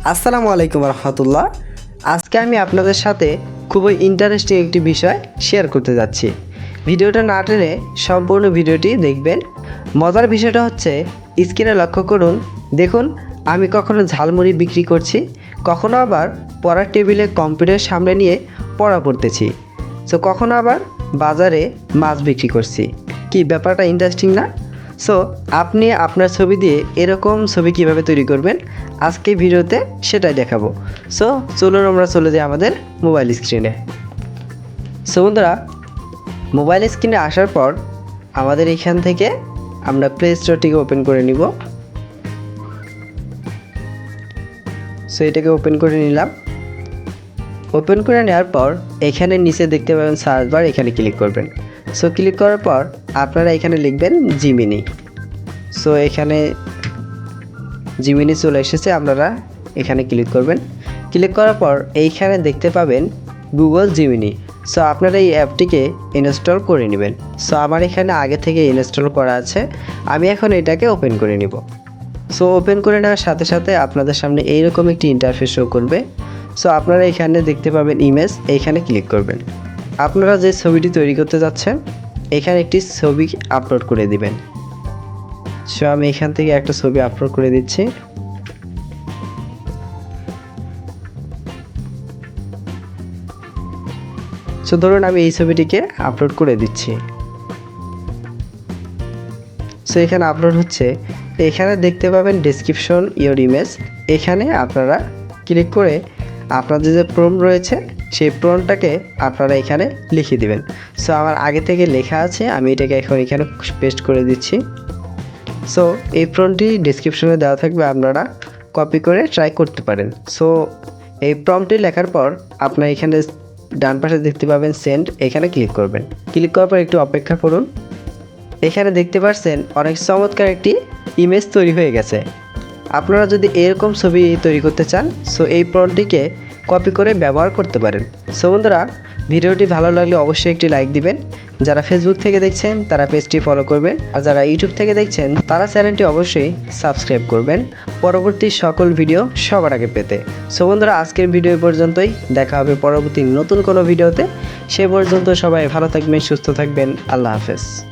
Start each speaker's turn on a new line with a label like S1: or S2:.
S1: আসসালামু আলাইকুম রহমতুল্লাহ। আজকে আমি আপনাদের সাথে খুবই ইন্টারেস্টিং একটি বিষয় শেয়ার করতে যাচ্ছি। ভিডিওটা না টেনে সম্পূর্ণ ভিডিওটি দেখবেন। মজার বিষয়টা হচ্ছে স্ক্রিনে লক্ষ্য করুন। দেখুন, আমি কখনো ঝালমুড়ি বিক্রি করছি, কখনো আবার পড়ার টেবিলে কম্পিউটার সামনে নিয়ে পড়া পড়তেছি, সো কখনো আবার বাজারে মাছ বিক্রি করছি। কি ব্যাপারটা ইন্টারেস্টিং না? সো আপনি আপনার ছবি দিয়ে এরকম ছবি কিভাবে তৈরি করবেন আজকে ভিডিওতে সেটাই দেখাবো। সো চলুন আমরা চলে যাই আমাদের মোবাইল স্ক্রিনে। সো বন্ধুরা, মোবাইল স্ক্রিনে আসার পর আমাদের এখান থেকে আমরা প্লে স্টোরটিকে ওপেন করে নিব। সো এটাকে ওপেন করে নিলাম। ওপেন করে নেওয়ার পর এখানে নিচে দেখতে পাবেন সার্চ বার, এখানে ক্লিক করবেন। সো ক্লিক করার পর আপনারা এখানে লিখবেন জিমিনি। সো এখানে জিমিনি চলে এসেছে, আপনারা এখানে ক্লিক করবেন। ক্লিক করার পর এইখানে দেখতে পাবেন গুগল জিমিনি। সো আপনারা এই অ্যাপটিকে ইনস্টল করে নেবেন। সো আমার এখানে আগে থেকে ইনস্টল করা আছে, আমি এখন এটাকে ওপেন করে নিব। সো ওপেন করে নেওয়ার সাথে সাথে আপনাদের সামনে এইরকম একটি ইন্টারফেস শো করবে। সো আপনারা এখানে দেখতে পাবেন ইমেজ, এইখানে ক্লিক করবেন। আপনারা যে ছবিটি তৈরি করতে যাচ্ছেন এখানে একটি ছবি আপলোড করে দিবেন। সো আমি এখান থেকে একটা ছবি আপলোড করে দিচ্ছি। সো ধরুন আমি এই ছবিটিকে আপলোড করে দিচ্ছি। সো এখানে আপলোড হচ্ছে। এখানে দেখতে পাবেন ডেসক্রিপশন ইওর ইমেজ, এখানে আপনারা ক্লিক করে আপনাদের যে প্রম্পট রয়েছে সেই প্রম্পটটাকে আপনারা এখানে লিখে দিবেন। সো আমার আগে থেকে লেখা আছে, আমি এটাকে এখন এখানে পেস্ট করে দিচ্ছি। সো এই প্রম্পটটি ডেসক্রিপশনে দেওয়া থাকবে, আপনারা কপি করে ট্রাই করতে পারেন। সো এই প্রম্পটটি লেখার পর আপনার এখানে ডান পাশে দেখতে পাবেন সেন্ড, এখানে ক্লিক করবেন। ক্লিক করার পর একটু অপেক্ষা করুন। এখানে দেখতে পাচ্ছেন অনেক চমৎকার একটি ইমেজ তৈরি হয়ে গেছে। আপনারা যদি এরকম ছবি তৈরি করতে চান সো এই প্রম্পটটিকে কপি করে ব্যবহার করতে পারেন। সো বন্ধুরা, ভিডিওটি ভালো লাগলে অবশ্যই একটি লাইক দিবেন। যারা ফেসবুক থেকে দেখছেন তারা পেজটি ফলো করবেন, আর যারা ইউটিউব থেকে দেখছেন তারা চ্যানেলটি অবশ্যই সাবস্ক্রাইব করবেন পরবর্তী সকল ভিডিও সবার আগে পেতে। সো বন্ধুরা, আজকের ভিডিও পর্যন্তই, দেখা হবে পরবর্তী নতুন কোনো ভিডিওতে। সে পর্যন্ত সবাই ভালো থাকবেন, সুস্থ থাকবেন। আল্লাহ হাফেজ।